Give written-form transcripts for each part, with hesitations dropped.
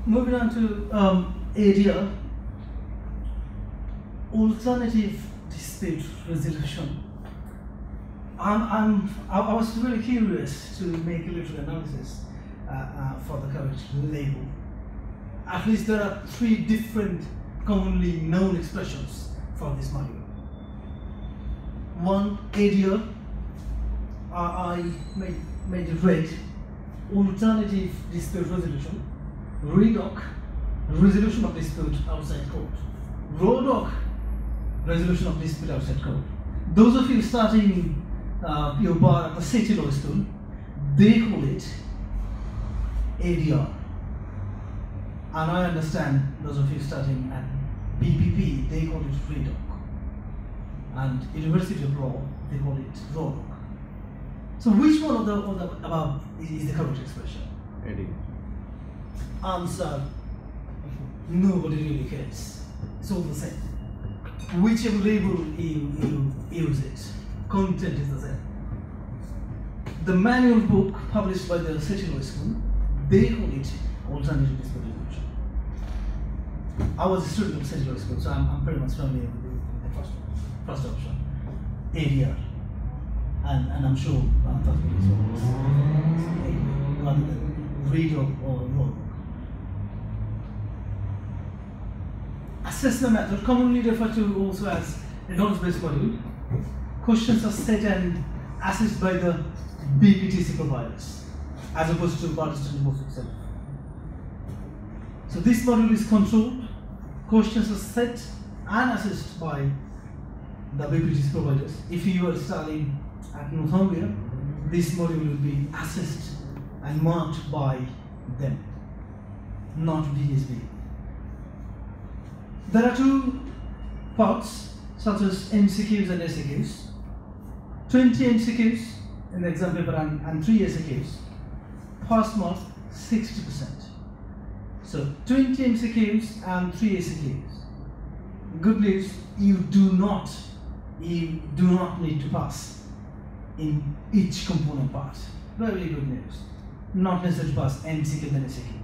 moving on to ADR, alternative dispute resolution. I was really curious to make a little analysis for the correct label. At least there are 3 different commonly known expressions for this module. One, ADR, I made it red, alternative dispute resolution. REDOC, resolution of dispute outside court. RODOC, resolution of dispute outside court. Those of you starting your bar at the City Law School, they call it ADR. And I understand those of you starting at BPP, they call it REDOC. And University of Law, they call it RODOC. So which one of the above is the correct expression? ADR. Answer, nobody really cares. It's all the same. Whichever label you use it, content is the same. The manual book published by the City Law School, they call it alternative dispute resolution. I was a student of City Law School, so I'm pretty much familiar with the first option, ADR. And I'm sure that is rather than REDOC or RODOC. Assessment method, commonly referred to also as a knowledge-based module. Questions are set and assessed by the BPTC providers, as opposed to Barrister itself. So this module is controlled. Questions are set and assessed by the BPTC providers. If you are studying at Northumbria, this module will be assessed and marked by them, not BSB. There are 2 parts, such as MCQs and SCQs. 20 MCQs in the exam paper and 3 SCQs. Pass mark 60%. So 20 MCQs and 3 SCQs. Good news, you do not need to pass in each component part. Very good news. Not necessarily pass MCQ and SCQ.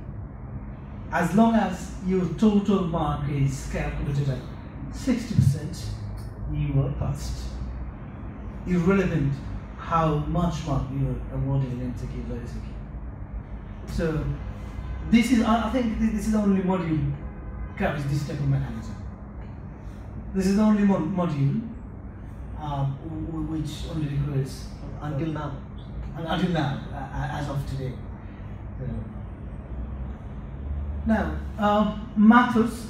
As long as your total mark is calculated at 60%, you are passed. Irrelevant how much mark you are awarded in MCQ or SCQ. So this is, I think this is the only module carries this type of mechanism. This is the only module which only requires Until now, as of today. Now, matters,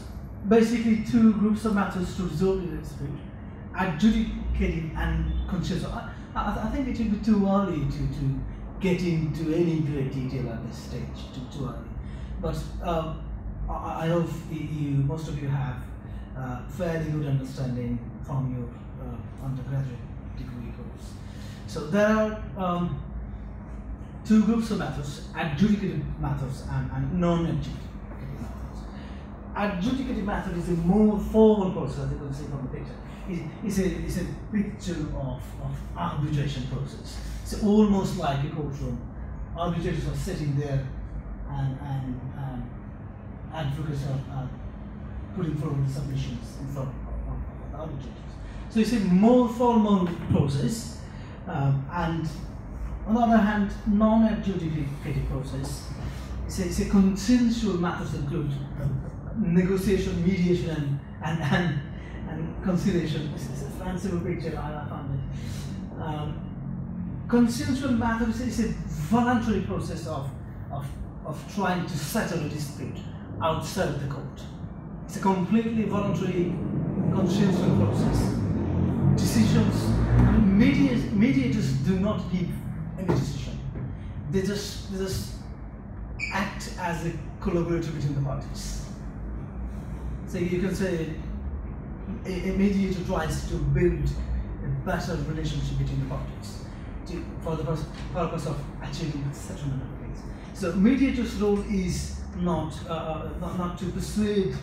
basically 2 groups of matters to resolve the dispute: adjudicative and contentious. I think it would be too early to get into any great detail at this stage, too early. But I hope most of you have fairly good understanding from your undergraduate degree course. So there are 2 groups of matters: adjudicative matters and non-adjudicative. Adjudicative matter is a more formal process, as you can see from the picture. It's a picture of arbitration process. It's almost like a courtroom. Arbitrators are sitting there and advocates are putting forward the submissions in front of the arbitrators. So it's a more formal process. And on the other hand, non-adjudicative process, it's a consensual matters that include negotiation, mediation, and conciliation. It's a fanciful picture, I found it. Consensual matters is a voluntary process of trying to settle a dispute outside the court. It's a completely voluntary, consensual process. Decisions, mediators do not give any decision. They just act as a collaborator between the parties. So you can say a mediator tries to build a better relationship between the parties for the purpose of achieving settlement of the case. So mediator's role is not to persuade,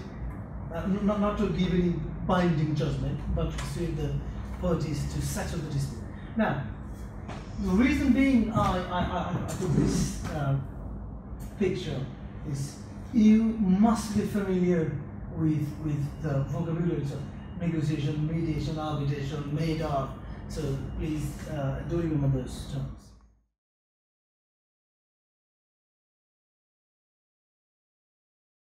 not to give any binding judgment, but to persuade the parties to settle the dispute. Now, the reason being I put this picture is you must be familiar with the vocabularies of negotiation, mediation, arbitration, made of. So please do remember those terms.